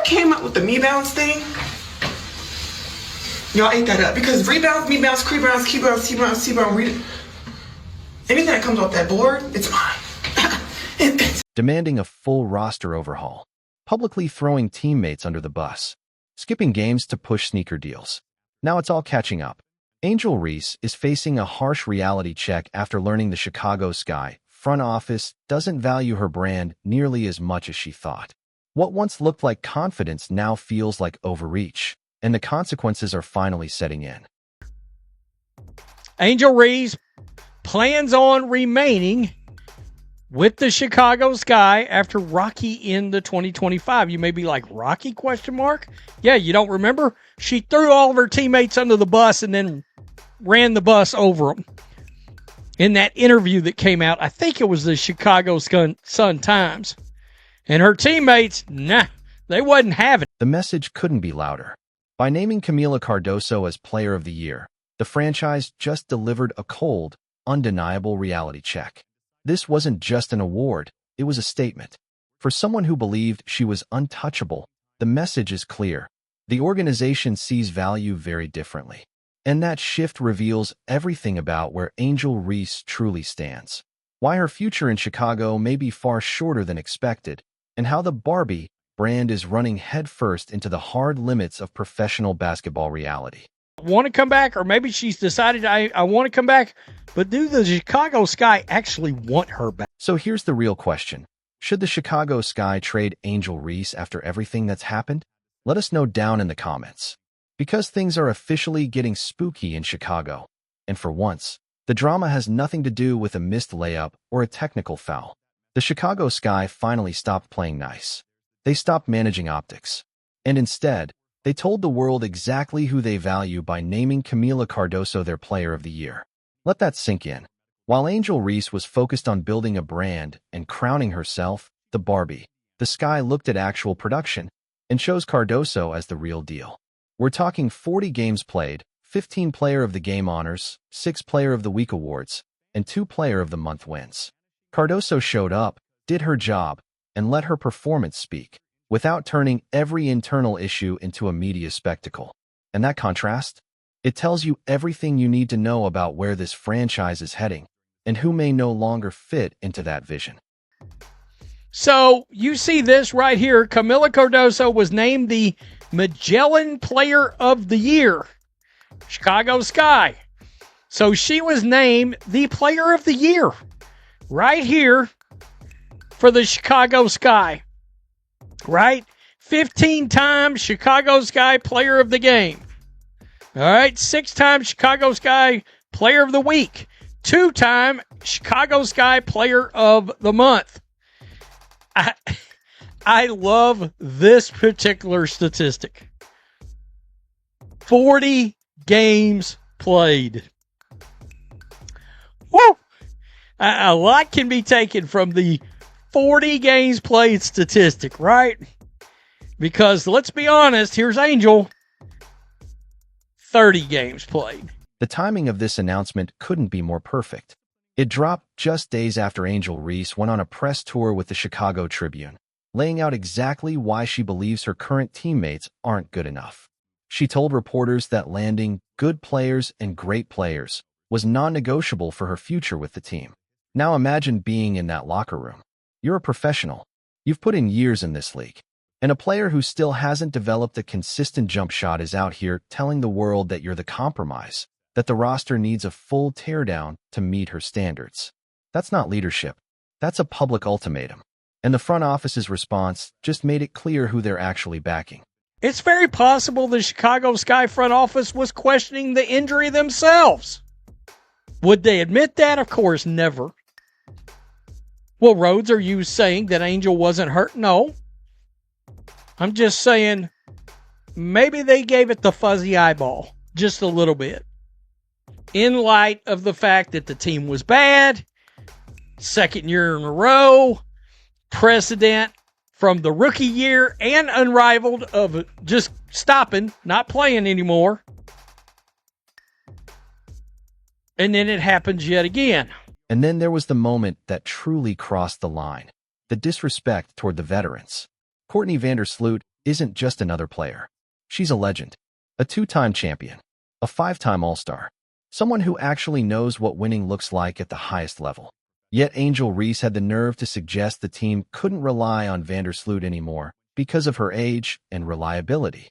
came up with the me bounce thing, y'all ate that up. Because rebounds, me bounce, creep bounce, key bounce, T-bounce, T-bounce, anything that comes off that board, it's mine. Demanding a full roster overhaul, publicly throwing teammates under the bus, skipping games to push sneaker deals. Now it's all catching up. Angel Reese is facing a harsh reality check after learning the Chicago Sky front office doesn't value her brand nearly as much as she thought. What once looked like confidence now feels like overreach, and the consequences are finally setting in. Angel Reese plans on remaining with the Chicago Sky after Rocky in the 2025. You may be like, Rocky, question mark? Yeah, you don't remember? She threw all of her teammates under the bus and then ran the bus over them. In that interview that came out, I think it was the Chicago Sun-Times. And her teammates, nah, they wasn't having it. The message couldn't be louder. By naming Camila Cardoso as Player of the Year, the franchise just delivered a cold, undeniable reality check. This wasn't just an award, it was a statement. For someone who believed she was untouchable, the message is clear. The organization sees value very differently. And that shift reveals everything about where Angel Reese truly stands. Why her future in Chicago may be far shorter than expected, and how the Barbie brand is running headfirst into the hard limits of professional basketball reality. Want to come back, or maybe she's decided I want to come back, but do the Chicago Sky actually want her back? So here's the real question. Should the Chicago Sky trade Angel Reese after everything that's happened? Let us know down in the comments. Because things are officially getting spooky in Chicago. And for once, the drama has nothing to do with a missed layup or a technical foul. The Chicago Sky finally stopped playing nice. They stopped managing optics. And instead, they told the world exactly who they value by naming Camila Cardoso their Player of the Year. Let that sink in. While Angel Reese was focused on building a brand and crowning herself, the Barbie, the Sky looked at actual production and chose Cardoso as the real deal. We're talking 40 games played, 15 Player of the Game honors, 6 Player of the Week awards, and 2 Player of the Month wins. Cardoso showed up, did her job, and let her performance speak, without turning every internal issue into a media spectacle. And that contrast? It tells you everything you need to know about where this franchise is heading, and who may no longer fit into that vision. So, you see this right here. Camila Cardoso was named the Magellan Player of the Year. Chicago Sky. So she was named the Player of the Year right here for the Chicago Sky. Right? 15 times Chicago Sky Player of the Game. All right? 6 times Chicago Sky Player of the Week. 2-time Chicago Sky Player of the Month. I love this particular statistic. 40 games played. Woo! A lot can be taken from the 40 games played statistic, right? Because let's be honest, here's Angel. 30 games played. The timing of this announcement couldn't be more perfect. It dropped just days after Angel Reese went on a press tour with the Chicago Tribune, laying out exactly why she believes her current teammates aren't good enough. She told reporters that landing good players and great players was non-negotiable for her future with the team. Now imagine being in that locker room. You're a professional. You've put in years in this league. And a player who still hasn't developed a consistent jump shot is out here telling the world that you're the compromise, that the roster needs a full teardown to meet her standards. That's not leadership. That's a public ultimatum. And the front office's response just made it clear who they're actually backing. It's very possible the Chicago Sky front office was questioning the injury themselves. Would they admit that? Of course, never. Well, Rhodes, are you saying that Angel wasn't hurt? No. I'm just saying maybe they gave it the fuzzy eyeball just a little bit. In light of the fact that the team was bad, second year in a row, precedent from the rookie year and unrivaled of just stopping, not playing anymore. And then it happens yet again. And then there was the moment that truly crossed the line. The disrespect toward the veterans. Courtney Vandersloot isn't just another player. She's a legend, a two-time champion, a five-time All-Star, someone who actually knows what winning looks like at the highest level. Yet Angel Reese had the nerve to suggest the team couldn't rely on Vandersloot anymore because of her age and reliability.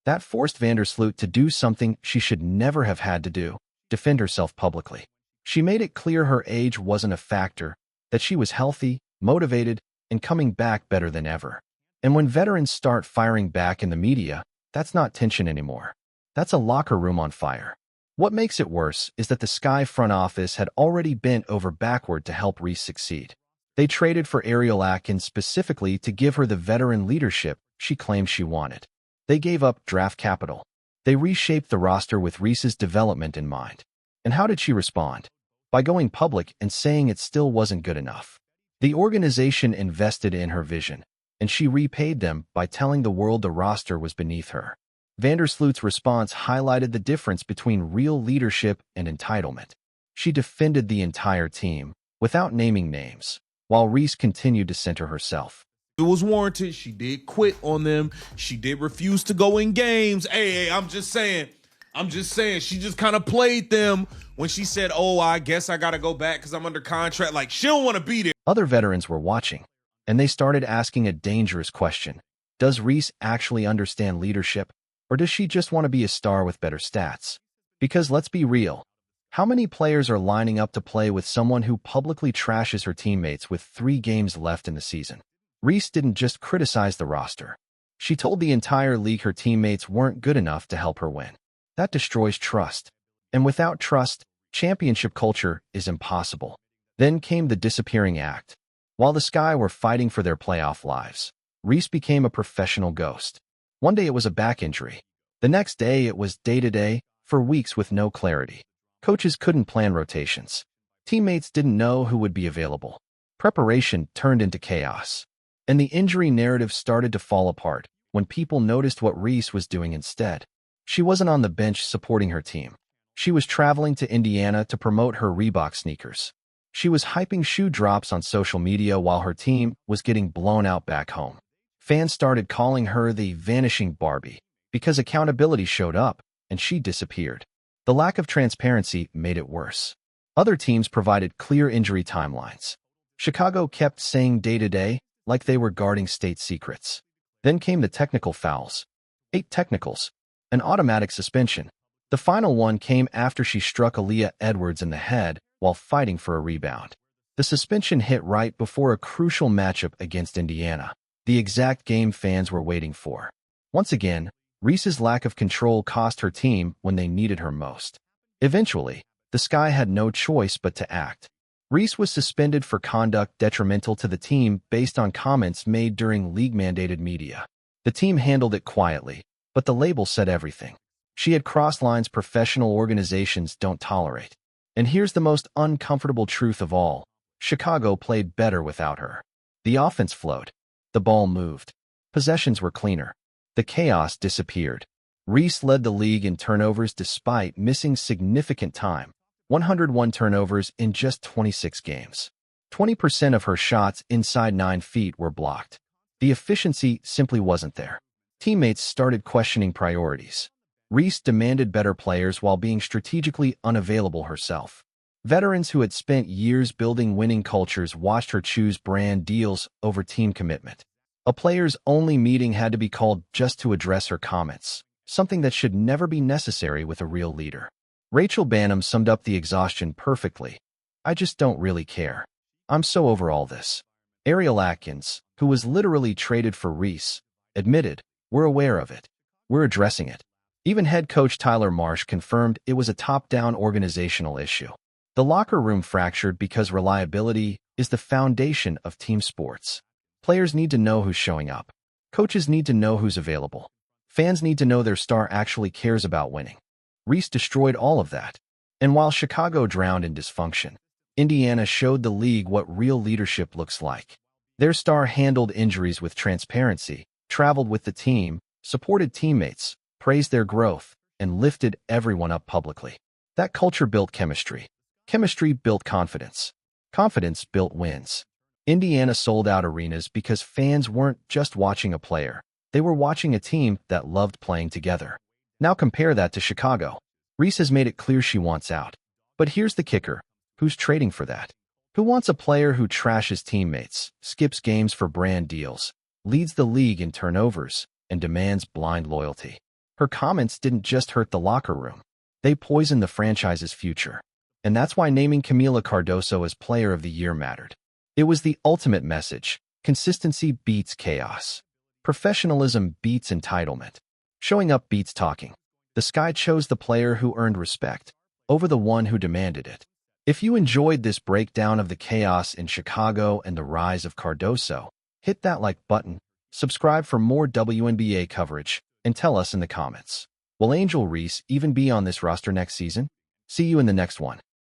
That forced Vandersloot to do something she should never have had to do: defend herself publicly. She made it clear her age wasn't a factor, that she was healthy, motivated, and coming back better than ever. And when veterans start firing back in the media, that's not tension anymore. That's a locker room on fire. What makes it worse is that the Sky front office had already bent over backward to help Reese succeed. They traded for Ariel Atkins specifically to give her the veteran leadership she claimed she wanted. They gave up draft capital. They reshaped the roster with Reese's development in mind. And how did she respond? By going public and saying it still wasn't good enough. The organization invested in her vision, and she repaid them by telling the world the roster was beneath her. Vandersloot's response highlighted the difference between real leadership and entitlement. She defended the entire team, without naming names, while Reese continued to center herself. It was warranted. She did quit on them. She did refuse to go in games. Hey, I'm just saying. She just kind of played them when she said, oh, I guess I got to go back because I'm under contract. Like, she don't want to be there. Other veterans were watching, and they started asking a dangerous question. Does Reese actually understand leadership, or does she just want to be a star with better stats? Because let's be real, how many players are lining up to play with someone who publicly trashes her teammates with 3 games left in the season? Reese didn't just criticize the roster. She told the entire league her teammates weren't good enough to help her win. That destroys trust. And without trust, championship culture is impossible. Then came the disappearing act. While the Sky were fighting for their playoff lives, Reese became a professional ghost. One day it was a back injury. The next day it was day-to-day, for weeks with no clarity. Coaches couldn't plan rotations. Teammates didn't know who would be available. Preparation turned into chaos. And the injury narrative started to fall apart when people noticed what Reese was doing instead. She wasn't on the bench supporting her team. She was traveling to Indiana to promote her Reebok sneakers. She was hyping shoe drops on social media while her team was getting blown out back home. Fans started calling her the vanishing Barbie because accountability showed up and she disappeared. The lack of transparency made it worse. Other teams provided clear injury timelines. Chicago kept saying day-to-day like they were guarding state secrets. Then came the technical fouls. 8 technicals. An automatic suspension. The final one came after she struck Aaliyah Edwards in the head while fighting for a rebound. The suspension hit right before a crucial matchup against Indiana, the exact game fans were waiting for. Once again, Reese's lack of control cost her team when they needed her most. Eventually, the Sky had no choice but to act. Reese was suspended for conduct detrimental to the team based on comments made during league-mandated media. The team handled it quietly, but the label said everything. She had crossed lines professional organizations don't tolerate. And here's the most uncomfortable truth of all. Chicago played better without her. The offense flowed. The ball moved. Possessions were cleaner. The chaos disappeared. Reese led the league in turnovers despite missing significant time. 101 turnovers in just 26 games. 20% of her shots inside 9 feet were blocked. The efficiency simply wasn't there. Teammates started questioning priorities. Reese demanded better players while being strategically unavailable herself. Veterans who had spent years building winning cultures watched her choose brand deals over team commitment. A players-only meeting had to be called just to address her comments, something that should never be necessary with a real leader. Rachel Bannum summed up the exhaustion perfectly. I just don't really care. I'm so over all this. Ariel Atkins, who was literally traded for Reese, admitted, we're aware of it. We're addressing it. Even head coach Tyler Marsh confirmed it was a top-down organizational issue. The locker room fractured because reliability is the foundation of team sports. Players need to know who's showing up. Coaches need to know who's available. Fans need to know their star actually cares about winning. Reese destroyed all of that. And while Chicago drowned in dysfunction, Indiana showed the league what real leadership looks like. Their star handled injuries with transparency, traveled with the team, supported teammates, praised their growth, and lifted everyone up publicly. That culture built chemistry. Chemistry built confidence. Confidence built wins. Indiana sold out arenas because fans weren't just watching a player. They were watching a team that loved playing together. Now compare that to Chicago. Reese has made it clear she wants out. But here's the kicker. Who's trading for that? Who wants a player who trashes teammates, skips games for brand deals, leads the league in turnovers, and demands blind loyalty? Her comments didn't just hurt the locker room. They poisoned the franchise's future. And that's why naming Camila Cardoso as Player of the Year mattered. It was the ultimate message. Consistency beats chaos. Professionalism beats entitlement. Showing up beats talking. The Sky chose the player who earned respect over the one who demanded it. If you enjoyed this breakdown of the chaos in Chicago and the rise of Cardoso, hit that like button, subscribe for more WNBA coverage, and tell us in the comments. Will Angel Reese even be on this roster next season? See you in the next one.